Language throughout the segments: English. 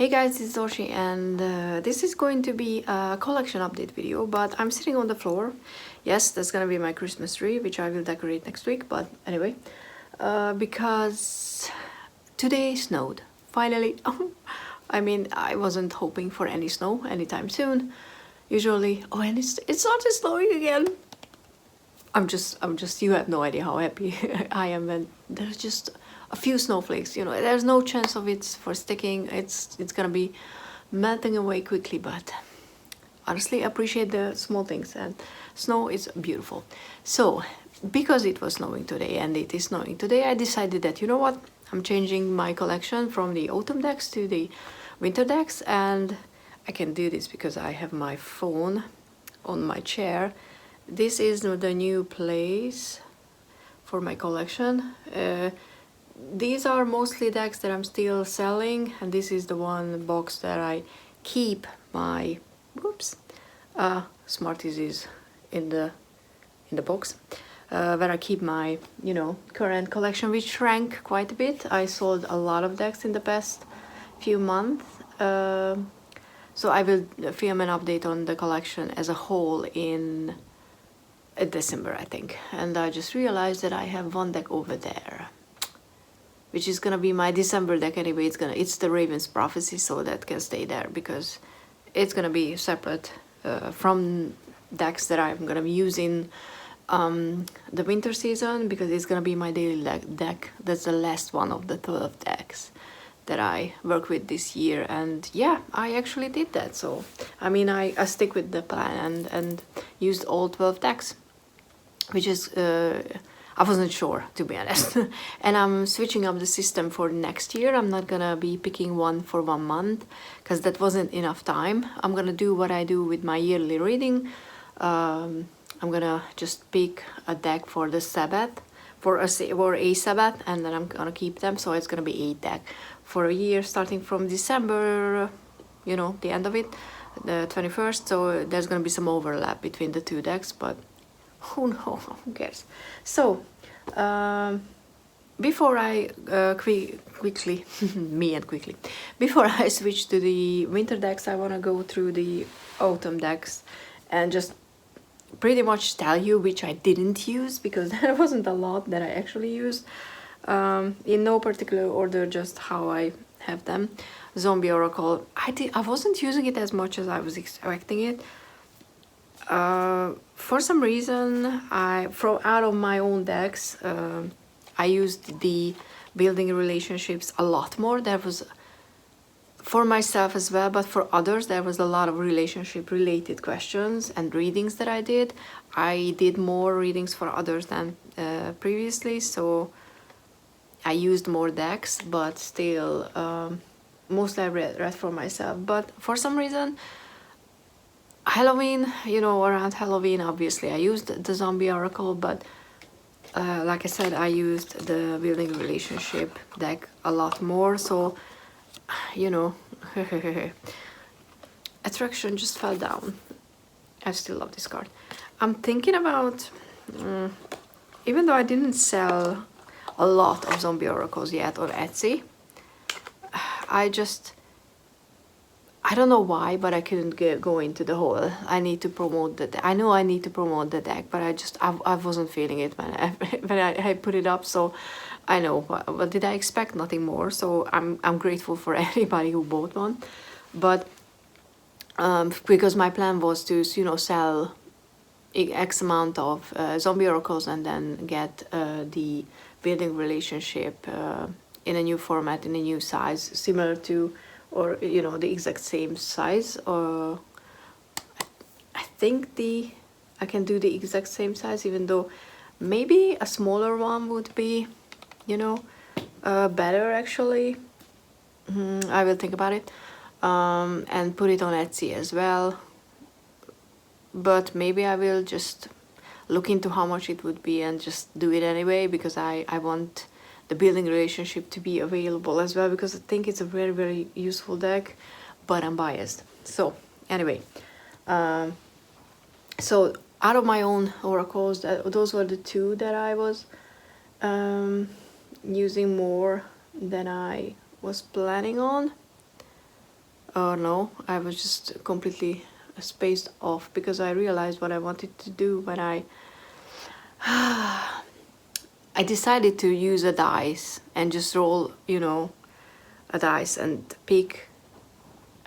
Hey guys, it's Orsi and this is going to be a collection update video, but I'm sitting on the floor. Yes, that's gonna be my Christmas tree, which I will decorate next week, but anyway, because today snowed, finally. I mean, I wasn't hoping for any snow anytime soon. Usually, oh, and it started snowing again. You have no idea how happy I am when there's just a few snowflakes, you know. There's no chance of it for sticking. It's gonna be melting away quickly, but honestly appreciate the small things, and snow is beautiful. So because it was snowing today and it is snowing today, I decided that, you know what, I'm changing my collection from the autumn decks to the winter decks, and I can do this because I have my phone on my chair. This is the new place for my collection. These are mostly decks that I'm still selling, and this is the one box that I keep my Smarties is in the box, where I keep my, you know, current collection, which shrank quite a bit. I sold a lot of decks in the past few months, so I will film an update on the collection as a whole in December, I think. And I just realized that I have one deck over there, which is gonna be my December deck anyway. It's the Raven's Prophecy, so that can stay there because it's gonna be separate from decks that I'm gonna be using the winter season, because it's gonna be my daily deck. That's the last one of the 12 decks that I work with this year, and yeah, I actually did that. So I mean, I stick with the plan and used all 12 decks, which is I wasn't sure, to be honest. And I'm switching up the system for next year. I'm not gonna be picking one for 1 month because that wasn't enough time. I'm gonna do what I do with my yearly reading. I'm gonna just pick a deck for the Sabbath, for a Sabbath, and then I'm gonna keep them. So it's gonna be 8 deck for a year, starting from December, you know, the end of it, the 21st. So there's gonna be some overlap between the two decks, but who knows, who cares? So before I quickly before I switch to the winter decks, I want to go through the autumn decks and just pretty much tell you which I didn't use, because there wasn't a lot that I actually used, in no particular order, just how I have them. Zombie Oracle, I wasn't using it as much as I was expecting it. For some reason, out of my own decks, I used the building relationships a lot more. There was, for myself as well, but for others, there was a lot of relationship related questions and readings that I did. I did more readings for others than previously, so I used more decks, but still mostly I read for myself. But for some reason, Halloween, you know, around Halloween, obviously I used the Zombie Oracle, but like I said, I used the building relationship deck a lot more. So, you know, attraction just fell down. I still love this card. I'm thinking about, even though I didn't sell a lot of Zombie Oracles yet on Etsy, I don't know why, but I couldn't go into the whole, I need to promote the deck. I know I need to promote the deck, but I wasn't feeling it when I put it up. So I know, but did I expect nothing more? So I'm grateful for anybody who bought one. But because my plan was to, you know, sell X amount of Zombie Oracles and then get the building relationship in a new format, in a new size, similar to, or, you know, the exact same size, or I think I can do the exact same size, even though maybe a smaller one would be, you know, better actually. I will think about it, and put it on Etsy as well, but maybe I will just look into how much it would be and just do it anyway, because I want the building relationship to be available as well, because I think it's a very, very useful deck, but I'm biased. So anyway, so out of my own oracles, those were the two that I was using more than I was planning on. No, I was just completely spaced off because I realized what I wanted to do when I decided to use a dice and just roll, you know, a dice and pick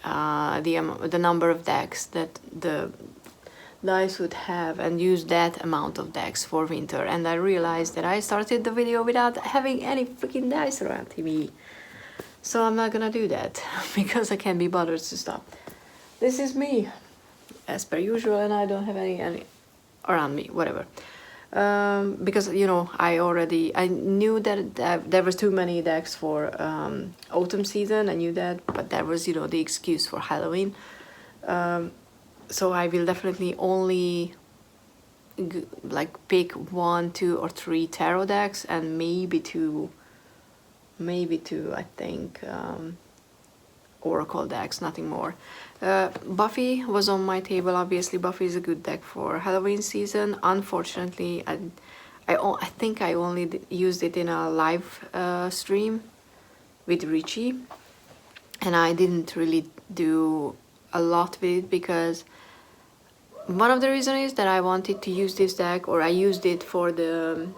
the number of decks that the dice would have and use that amount of decks for winter. And I realized that I started the video without having any freaking dice around me. So I'm not gonna do that because I can't be bothered to stop. This is me as per usual, and I don't have any around me, whatever. Because, you know, I knew that there was too many decks for autumn season. I knew that, but that was, you know, the excuse for Halloween. So I will definitely only like pick 1, 2, or 3 tarot decks, and maybe two, I think, oracle decks, nothing more. Buffy was on my table. Obviously Buffy is a good deck for Halloween season. Unfortunately, I think I only used it in a live stream with Richie, and I didn't really do a lot with it because one of the reasons is that I wanted to use this deck, or I used it for the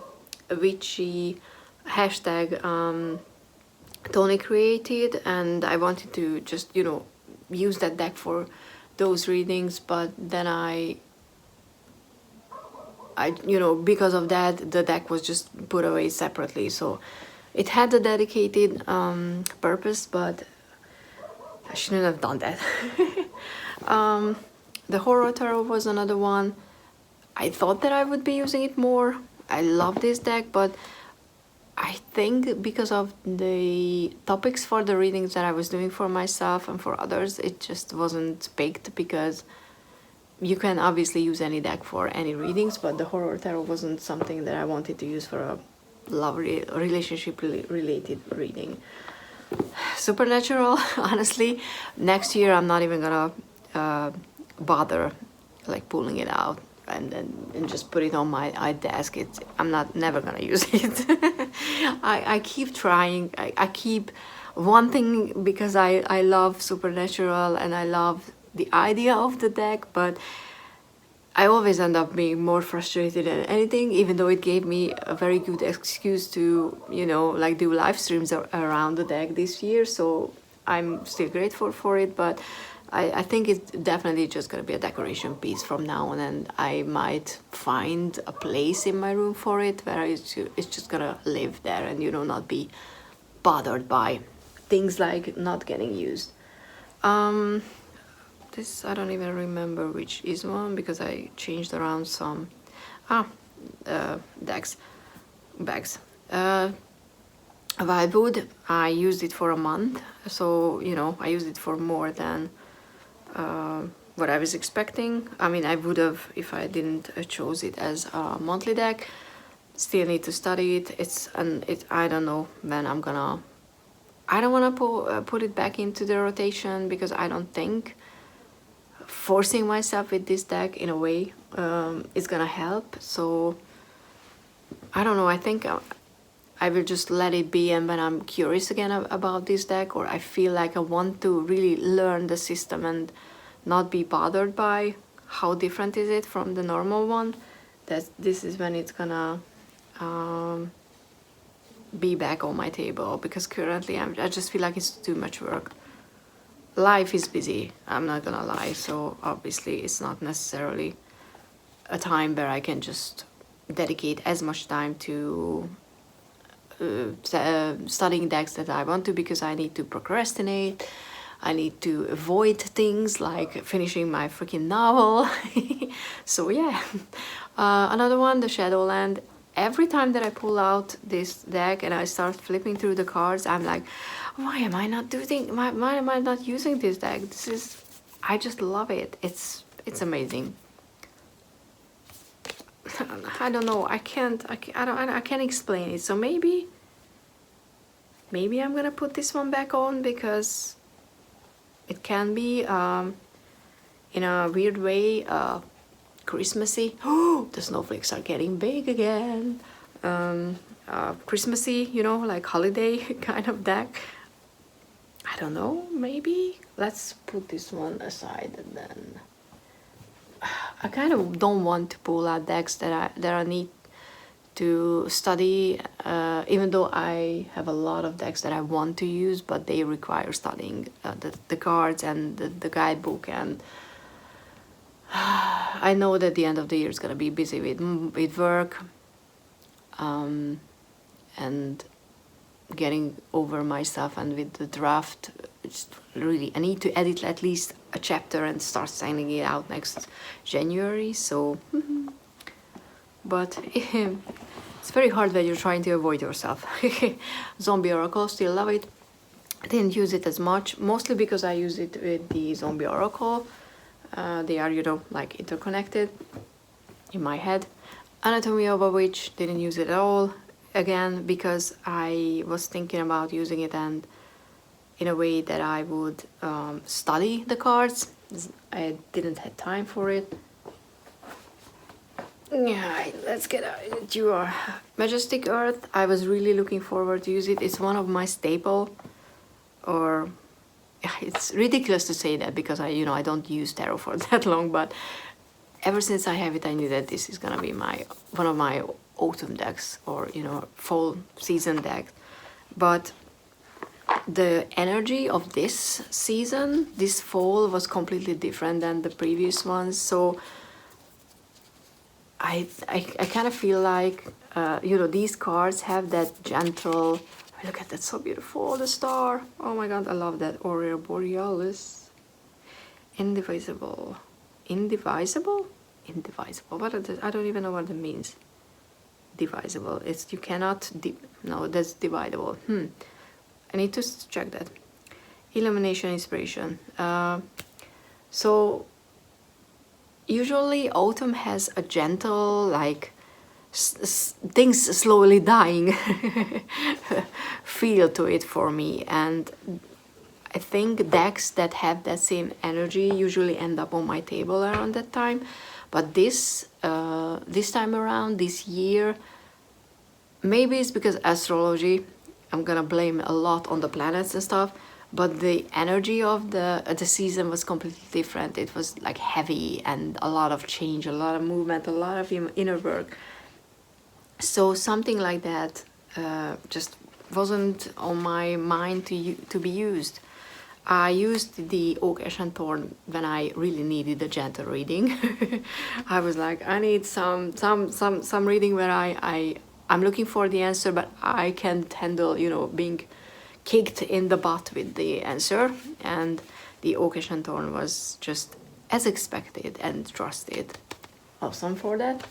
witchy hashtag Tony created, and I wanted to just, you know, use that deck for those readings. But then I you know, because of that, the deck was just put away separately. So it had a dedicated purpose, but I shouldn't have done that. The Horror Tarot was another one. I thought that I would be using it more. I love this deck, but I think because of the topics for the readings that I was doing for myself and for others, it just wasn't picked, because you can obviously use any deck for any readings, but the Horror Tarot wasn't something that I wanted to use for a love relationship related reading. Supernatural, honestly, next year I'm not even gonna bother like pulling it out and just put it on my desk. I'm never gonna use it. I keep trying. I keep wanting, because I love Supernatural and I love the idea of the deck, but I always end up being more frustrated than anything, even though it gave me a very good excuse to, you know, like do live streams around the deck this year. So I'm still grateful for it, but I think it's definitely just gonna be a decoration piece from now on, and I might find a place in my room for it where it's just gonna live there and, you know, not be bothered by things like not getting used. This, I don't even remember which is one, because I changed around some bags. Wildwood, I used it for a month, so, you know, I used it for more than what I was expecting. I mean, I would have if I didn't chose it as a monthly deck. Still need to study it. I don't know when I'm gonna. I don't want to put it back into the rotation, because I don't think forcing myself with this deck in a way is gonna help. So I don't know. I think I will just let it be, and when I'm curious again about this deck, or I feel like I want to really learn the system and not be bothered by how different is it from the normal one, this is when it's gonna be back on my table, because currently I just feel like it's too much work. Life is busy, I'm not gonna lie, so obviously it's not necessarily a time where I can just dedicate as much time to studying decks that I want to, because I need to procrastinate. I need to avoid things like finishing my freaking novel. So yeah, another one, the Shadowland. Every time that I pull out this deck and I start flipping through the cards, I'm like, why am I not doing? Why am I not using this deck? I just love it. It's amazing. I don't know. I can't explain it. So maybe I'm gonna put this one back on, because it can be in a weird way Christmassy. Oh, the snowflakes are getting big again. Christmassy, you know, like holiday kind of deck. I don't know, maybe let's put this one aside, and then I kind of don't want to pull out decks that I need to study, even though I have a lot of decks that I want to use, but they require studying the cards and the guidebook, and I know that the end of the year is gonna be busy with work, and getting over myself, and with the draft, it's really, I need to edit at least a chapter and start sending it out next January, so but it's very hard when you're trying to avoid yourself. Zombie Oracle, still love it. I didn't use it as much, mostly because I use it with the Zombie Oracle. They are, you know, like interconnected in my head. Anatomy of a Witch, didn't use it at all. Again, because I was thinking about using it and in a way that I would study the cards. I didn't have time for it. Yeah, let's get out your Majestic Earth. I was really looking forward to use it. It's one of my staple, or it's ridiculous to say that because I don't use tarot for that long, but ever since I have it, I knew that this is gonna be one of my autumn decks, or fall season deck. But the energy of this season, this fall, was completely different than the previous ones. So I kind of feel like these cards have that gentle. Look at that, so beautiful, the star. Oh my god, I love that. Aurora Borealis. Indivisible. What is it? I don't even know what it means. Divisible. You cannot no, that's dividable. I need to check that. Illumination, Inspiration. So usually autumn has a gentle, like things slowly dying feel to it for me, and I think decks that have that same energy usually end up on my table around that time. But this time around, this year, maybe it's because astrology, I'm gonna blame a lot on the planets and stuff, but the energy of the season was completely different. It was like heavy and a lot of change, a lot of movement, a lot of inner work. So something like that just wasn't on my mind to be used. I used the Oak, Ash and Thorn when I really needed a gentle reading. I was like, I need some reading where I'm looking for the answer, but I can't handle, being kicked in the butt with the answer. And the Oak, Ash and Thorn was just as expected and trusted. Awesome for that.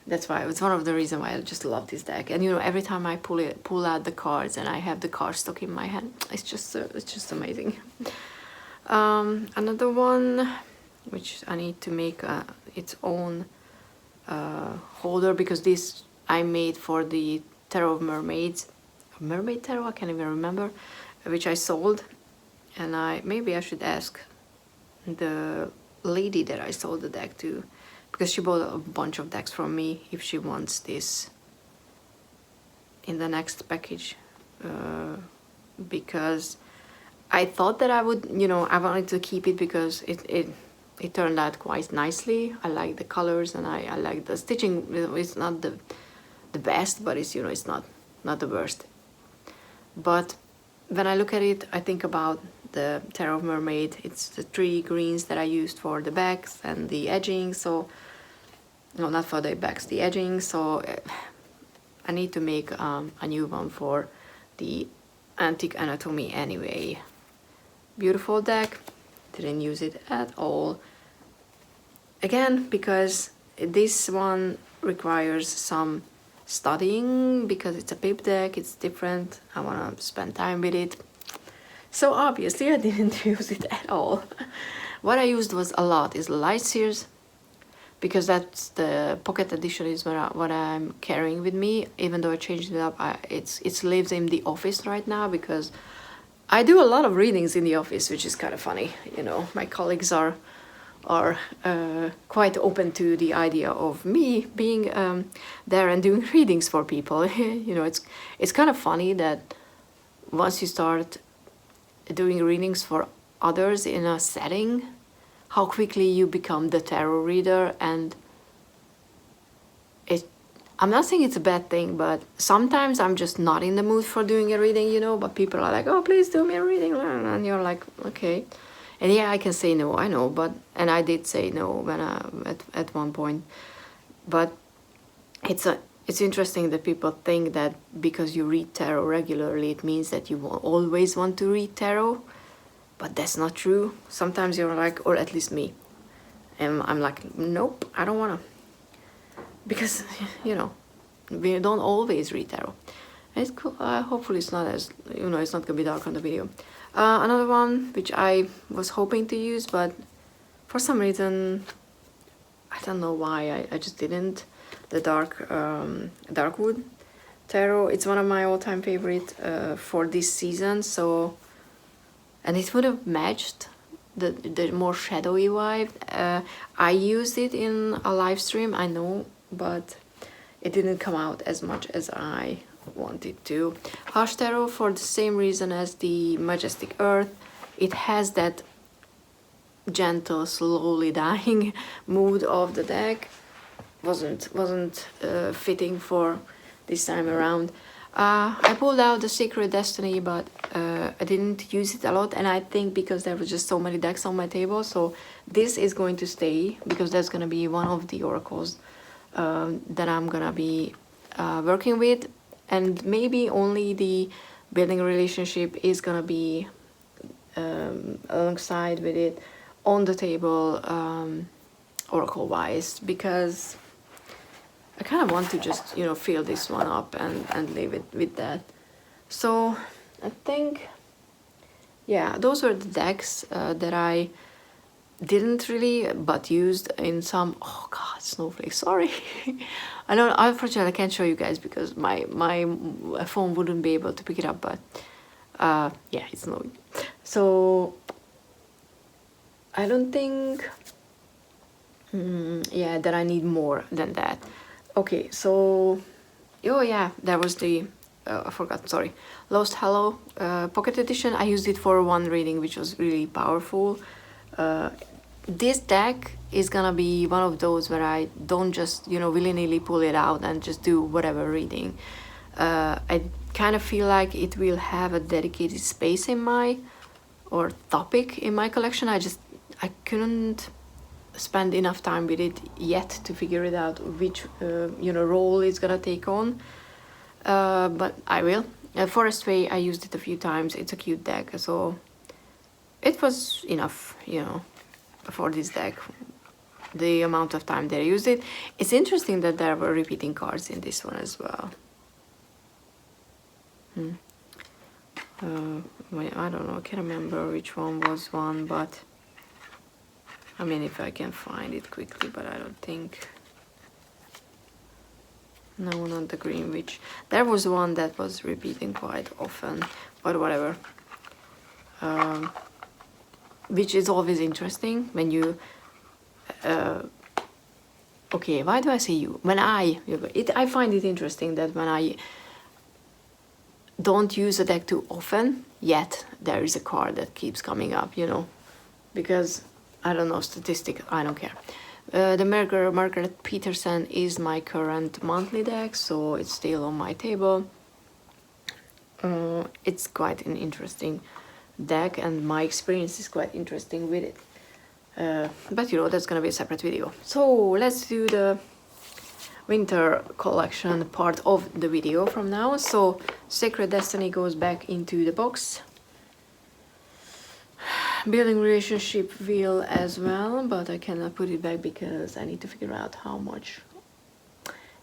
That's why it's one of the reasons why I just love this deck. And every time I pull out the cards and I have the card stuck in my hand, it's just amazing. Another one, which I need to make its own holder, because this I made for the Tarot of Mermaids, Mermaid Tarot, I can't even remember, which I sold. And maybe I should ask the lady that I sold the deck to, because she bought a bunch of decks from me, if she wants this in the next package, because I thought that I would, I wanted to keep it because it turned out quite nicely. I like the colors, and I like the stitching. It's not the best, but it's it's not the worst. But when I look at it, I think about the Tarot of Mermaid. It's the 3 greens that I used for the backs and the edging. So no, not for the backs, the edging. So I need to make a new one for the Antique Anatomy anyway. Beautiful deck. Didn't use it at all. Again, because this one requires some studying, because it's a pip deck, it's different. I want to spend time with it. So obviously I didn't use it at all. What I used was a lot is Light Sears, because that's the pocket edition is what I'm carrying with me. Even though I changed it up, it lives in the office right now, because I do a lot of readings in the office, which is kind of funny. My colleagues are quite open to the idea of me being there and doing readings for people. It's kind of funny that once you start doing readings for others in a setting, how quickly you become the tarot reader. And I'm not saying it's a bad thing, but sometimes I'm just not in the mood for doing a reading, you know, but people are like, oh, please do me a reading, and you're like, okay. And yeah, I can say no, I know, but, and I did say no when at one point, but it's interesting that people think that because you read tarot regularly, it means that you will always want to read tarot, but that's not true. Sometimes you're like, or at least me, and I'm like, nope, I don't want to. Because, you know, we don't always read tarot. It's cool. Hopefully it's not as, you know, it's not gonna be dark on the video. Another one which I was hoping to use, but for some reason, I don't know why, I just didn't. The Darkwood Tarot. It's one of my all-time favorite for this season. So, and it would have matched the more shadowy vibe. I used it in a live stream, I know, but it didn't come out as much as I wanted to. Hush Tarot, for the same reason as the Majestic Earth, it has that gentle, slowly dying mood of the deck. Wasn't fitting for this time around. I pulled out the Secret Destiny, but I didn't use it a lot, and I think because there was just so many decks on my table, so this is going to stay, because that's gonna be one of the oracles that I'm gonna be working with, and maybe only the Building a Relationship is gonna be alongside with it on the table, oracle wise, because I kind of want to just, you know, fill this one up and leave it with that. So I think, yeah, those were the decks that I didn't really, but used in some. Oh god, snowflake, sorry. I don't, unfortunately I can't show you guys because my phone wouldn't be able to pick it up, but yeah, it's snowing. So I don't think yeah, that I need more than that. Okay, so oh yeah, there was the I forgot, sorry, Lost Hallow Pocket Edition. I used it for one reading, which was really powerful. This deck is gonna be one of those where I don't just, you know, willy-nilly pull it out and just do whatever reading. I kind of feel like it will have a dedicated space in my, or topic in my collection. I couldn't spend enough time with it yet to figure it out which you know, role it's gonna take on, but I will. Forest Way, I used it a few times. It's a cute deck, so it was enough, you know, for this deck, the amount of time that I used it. It's interesting that there were repeating cards in this one as well. I don't know, I can't remember which one was one, but I mean, if I can find it quickly, but I don't think. No, not the Green Witch. There was one that was repeating quite often, but whatever. Which is always interesting when you. Okay, why do I say you? When I find it interesting that when I don't use a deck too often, yet there is a card that keeps coming up, you know, because I don't know, statistic, I don't care. The Margaret Peterson is my current monthly deck, so it's still on my table. It's quite an interesting deck, and my experience is quite interesting with it. But you know, that's gonna be a separate video. So let's do the winter collection part of the video from now. So Sacred Destiny goes back into the box. Building Relationship will as well, but I cannot put it back because I need to figure out how much.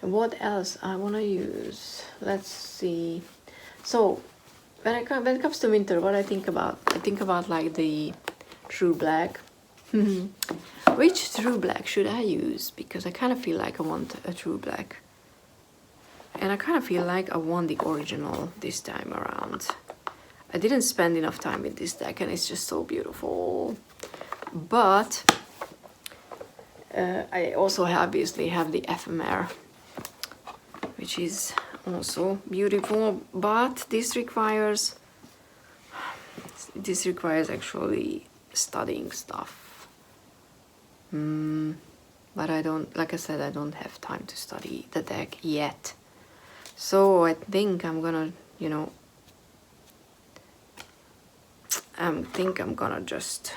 And what else I want to use? Let's see. So when it comes to winter, what I think about like the True Black. Which True Black should I use? Because I kind of feel like I want a True Black, and I kind of feel like I want the original this time around. I didn't spend enough time with this deck, and it's just so beautiful. But I also obviously have the Ephemera, which is also beautiful. But this requires, this requires actually studying stuff. But I don't, like I said, I don't have time to study the deck yet. So I think I'm gonna, you know, I'm gonna just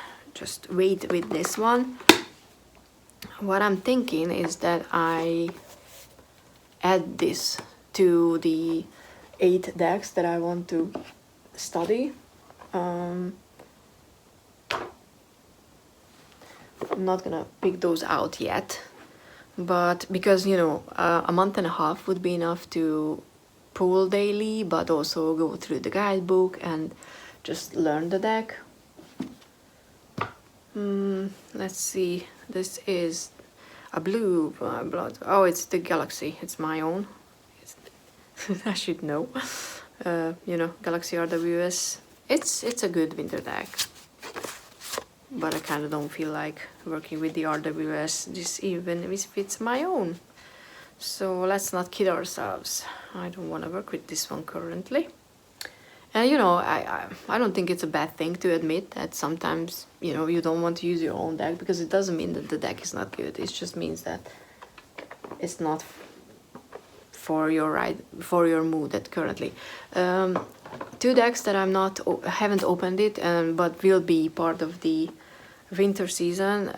wait with this one. What I'm thinking is that I add this to the 8 decks that I want to study. I'm not gonna pick those out yet, but because, you know, a month and a half would be enough to pull daily, but also go through the guidebook and just learn the deck. Let's see, this is a blue blood. Oh, it's the Galaxy, it's my own. I should know. You know, Galaxy RWS. It's a good winter deck, but I kind of don't feel like working with the RWS, just even if it's my own. So let's not kid ourselves. I don't want to work with this one currently. And you know, I don't think it's a bad thing to admit that sometimes, you know, you don't want to use your own deck, because it doesn't mean that the deck is not good. It just means that it's not for your mood at currently. 2 decks that haven't opened it, but will be part of the winter season.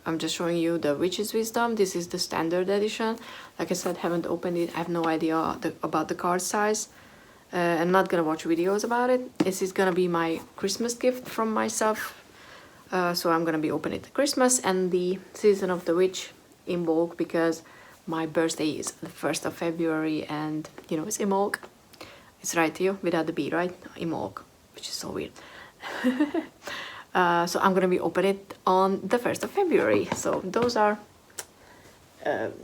I'm just showing you the Witch's Wisdom. This is the standard edition. Like I said, haven't opened it. I have no idea about the card size. I'm not gonna watch videos about it. This is gonna be my Christmas gift from myself. So I'm gonna be opening it at Christmas and the Season of the Witch in bulk, because my birthday is the 1st of February, and you know, it's Imolk. It's right here without the B, right? Imolk, which is so weird. So I'm gonna be opening it on the 1st of February. So those are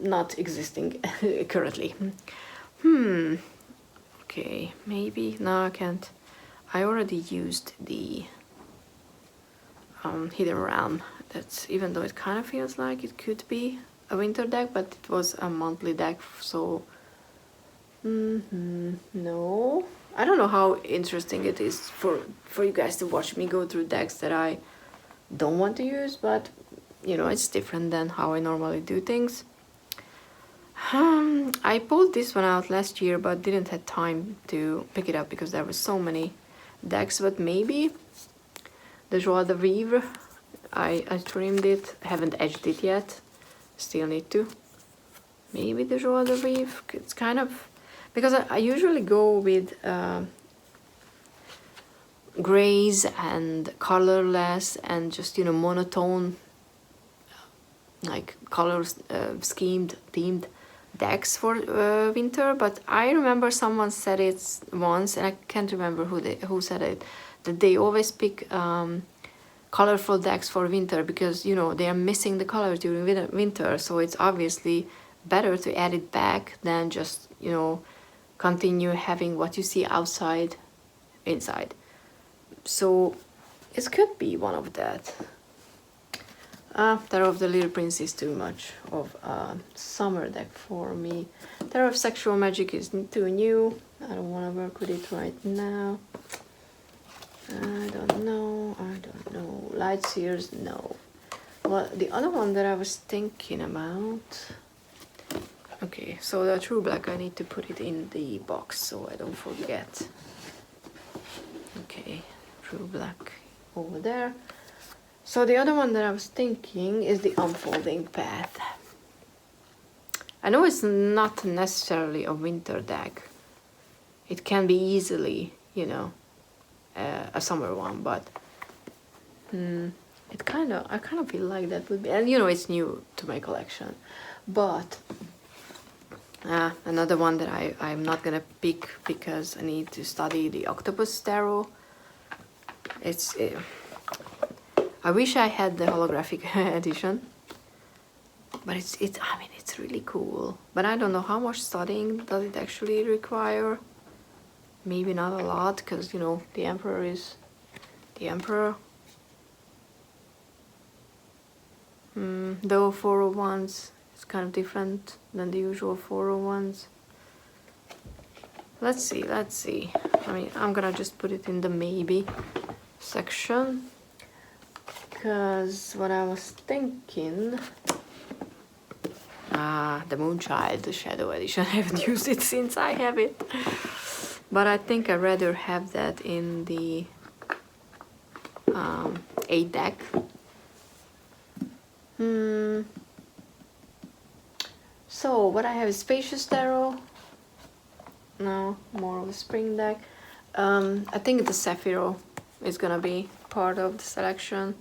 not existing currently. Okay, maybe, no, I can't. I already used the Hidden Realm. That's, even though it kind of feels like it could be a winter deck, but it was a monthly deck, so no. I don't know how interesting it is for you guys to watch me go through decks that I don't want to use, but you know, it's different than how I normally do things. I pulled this one out last year, but didn't have time to pick it up because there were so many decks. But maybe the Joie de Vivre, I trimmed it, haven't edged it yet, still need to. Maybe the Joie de Vivre, it's kind of, because I usually go with grays and colorless and just, you know, monotone, like colors, schemed, themed decks for winter. But I remember someone said it once, and I can't remember who said it, that they always pick colorful decks for winter because, you know, they are missing the colors during winter, so it's obviously better to add it back than just, you know, continue having what you see outside inside. So it could be one of that. Terror of the Little Prince is too much of a summer deck for me. Terror of Sexual Magic is too new. I don't want to work with it right now. I don't know. Light Seers, no. Well, the other one that I was thinking about... Okay, so the True Black, I need to put it in the box so I don't forget. Okay, True Black over there. So the other one that I was thinking is the Unfolding Path. I know it's not necessarily a winter deck. It can be easily, you know, a summer one, but I kind of feel like that would be, and you know, it's new to my collection. But another one that I'm not gonna pick because I need to study the Octopus Tarot. I wish I had the holographic edition, but I mean, it's really cool. But I don't know how much studying does it actually require. Maybe not a lot, because, you know, the Emperor is the Emperor. Though 401s is kind of different than the usual 401s. Let's see. I mean, I'm gonna just put it in the maybe section, because what I was thinking, the Moonchild, the Shadow Edition, I haven't used it since I have it, but I think I'd rather have that in the 8 deck. So what I have is Spacious Tarot. No, more of a spring deck. I think the Saphiro is gonna be part of the selection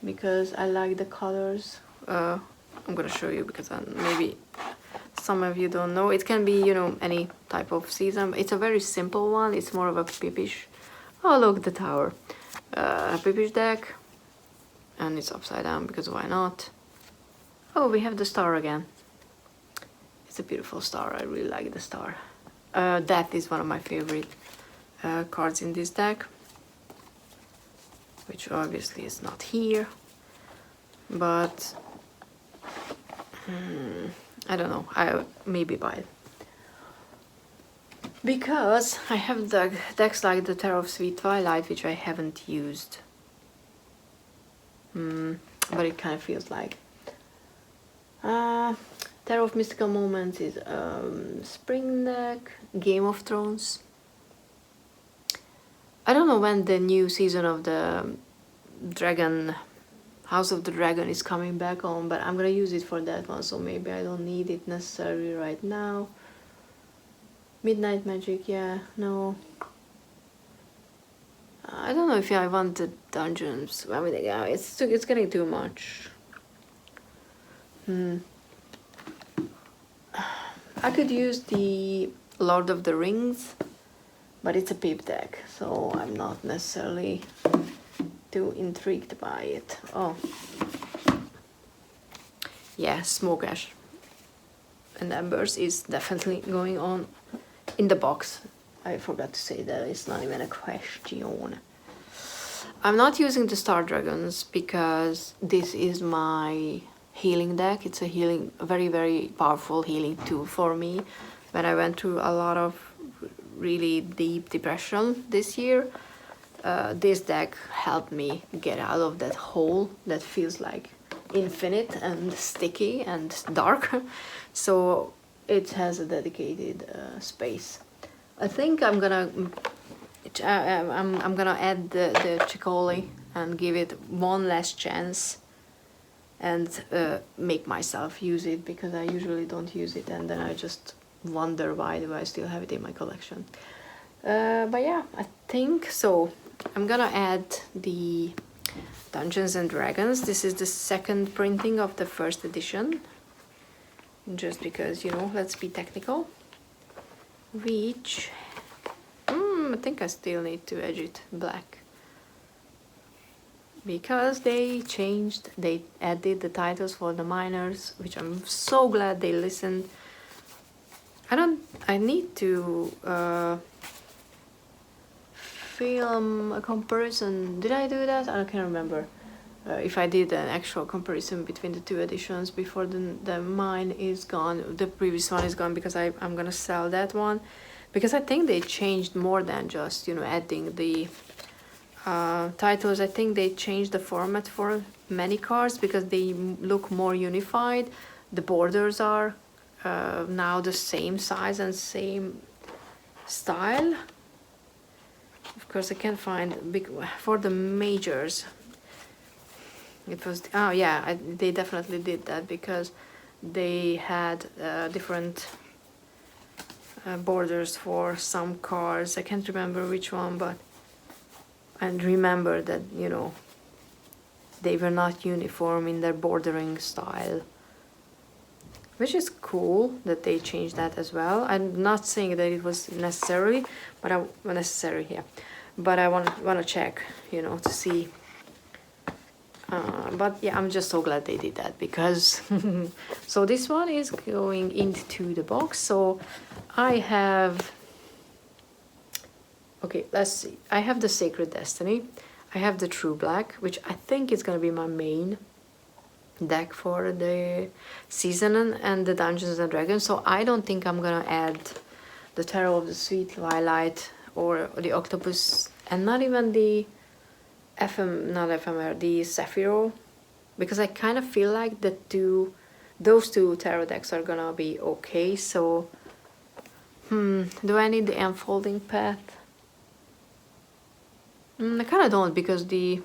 because I like the colors. I'm gonna show you because maybe some of you don't know. It can be, you know, any type of season. It's a very simple one. It's more of a Pipish. Oh, look, the tower. A Pipish deck. And it's upside down because why not? Oh, we have the star again. It's a beautiful star. I really like the star. Death is one of my favorite cards in this deck, which obviously is not here, but I don't know. I maybe buy it because I have the decks like the Tarot of Sweet Twilight, which I haven't used, but it kind of feels like. Tarot of Mystical Moments is spring deck. Game of Thrones. I don't know when the new season of the Dragon, House of the Dragon is coming back on, but I'm gonna use it for that one, so maybe I don't need it necessarily right now. Midnight Magic, yeah, no. I don't know if I want the dungeons. I mean, yeah, it's getting too much. I could use the Lord of the Rings, but it's a pip deck, so I'm not necessarily too intrigued by it. Oh, yeah, Smoke Ash and Embers is definitely going on in the box. I forgot to say that, it's not even a question. I'm not using the Star Dragons because this is my healing deck. It's a very, very powerful healing tool for me. When I went through a lot of really deep depression this year, this deck helped me get out of that hole that feels like infinite and sticky and dark. So it has a dedicated space. I think I'm gonna add the Chicoli and give it one last chance and make myself use it, because I usually don't use it and then I just wonder why do I still have it in my collection. But yeah, I think so. I'm gonna add the Dungeons and Dragons. This is the second printing of the first edition, just because, you know, let's be technical. Which I think I still need to edge it black, because they added the titles for the minors, which I'm so glad they listened. I need to film a comparison. Did I do that? I can't remember. If I did an actual comparison between the two editions before the mine is gone, the previous one is gone, because I'm gonna sell that one, because I think they changed more than just, you know, adding the titles. I think they changed the format for many cards because they look more unified. The borders are now the same size and same style. Of course, I can't find big for the majors. It was, oh yeah, they definitely did that because they had different borders for some cards. I can't remember which one, but I remember that, you know, they were not uniform in their bordering style, which is cool that they changed that as well. I'm not saying that it was necessary, but but I want to check, you know, to see. But yeah, I'm just so glad they did that, because so this one is going into the box. So I have, okay, let's see. I have the Sacred Destiny. I have the True Black, which I think is going to be my main deck for the season, and the Dungeons and Dragons. So I don't think I'm going to add the Tarot of the Sweet Twilight or the Octopus, and not even the not ephemeral, the Saphiro, because I kind of feel like those two tarot decks are gonna be okay. So do I need the Unfolding Path? I kind of don't, because the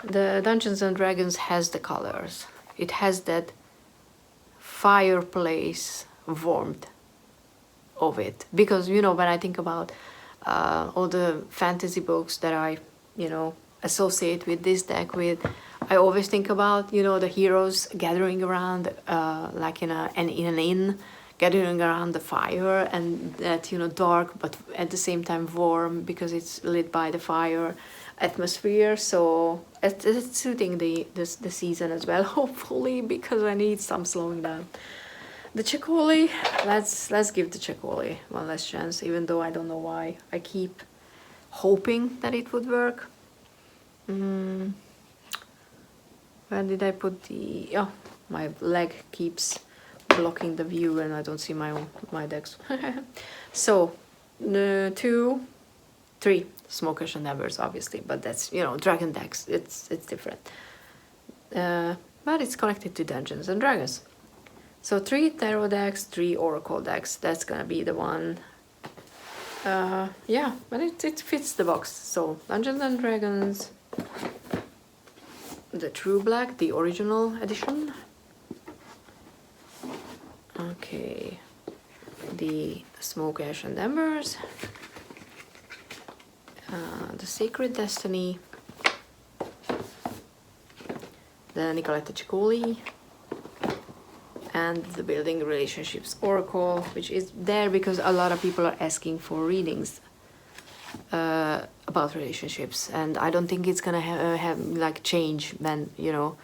Dungeons and Dragons has the colors. It has that fireplace warmth of it, because you know, when I think about all the fantasy books that I associate with this deck with, I always think about, you know, the heroes gathering around like in an inn, gathering around the fire, and that, you know, dark but at the same time warm because it's lit by the fire atmosphere. So it's suiting the season as well, hopefully, because I need some slowing down. The Chicoli, let's give the Chicoli one last chance, even though I don't know why I keep hoping that it would work. Where did I put the... Oh, my leg keeps blocking the view and I don't see my decks. So, 2, 3 Smokers and Embers, obviously, but that's, you know, dragon decks. It's different. But it's connected to Dungeons and Dragons. So 3 tarot decks, 3 oracle decks. That's gonna be the one. Yeah, but it fits the box. So Dungeons and Dragons, the True Black, the original edition. Okay, the Smoke, Ash and Embers, the Sacred Destiny, the Nicoletta Ciccoli, and the Building Relationships Oracle, which is there because a lot of people are asking for readings about relationships, and I don't think it's gonna have like change when, you know,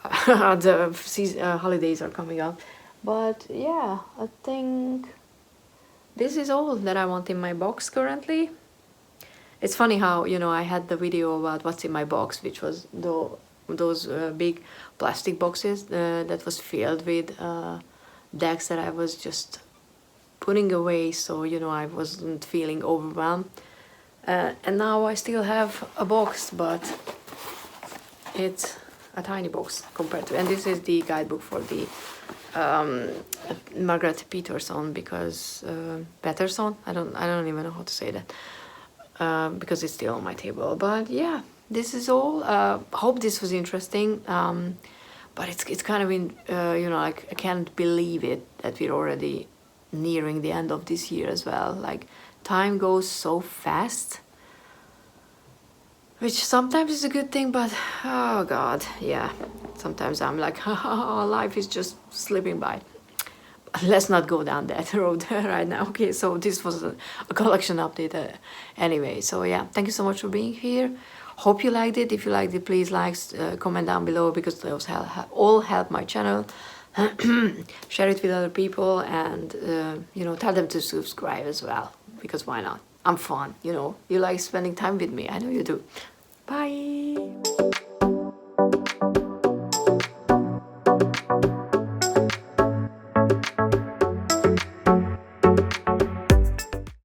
the holidays are coming up. But yeah, I think this is all that I want in my box currently. It's funny how, you know, I had the video about what's in my box, which was those big plastic boxes that was filled with decks that I was just putting away, so, you know, I wasn't feeling overwhelmed. And now I still have a box, but it's a tiny box compared to... And this is the guidebook for the Margaret Peterson, because Peterson, I don't even know how to say that, because it's still on my table. But yeah, this is all. Hope this was interesting. But it's kind of in, you know, like, I can't believe it that we're already nearing the end of this year as well. Like, time goes so fast, which sometimes is a good thing, but oh god, yeah, sometimes I'm like, life is just slipping by. But let's not go down that road right now. Okay, so this was a collection update anyway. So yeah, thank you so much for being here. Hope you liked it. If you liked it, please like, comment down below, because those all help my channel. Share it with other people, and you know, tell them to subscribe as well, because why not? I'm fun, you know. You like spending time with me. I know you do. Bye.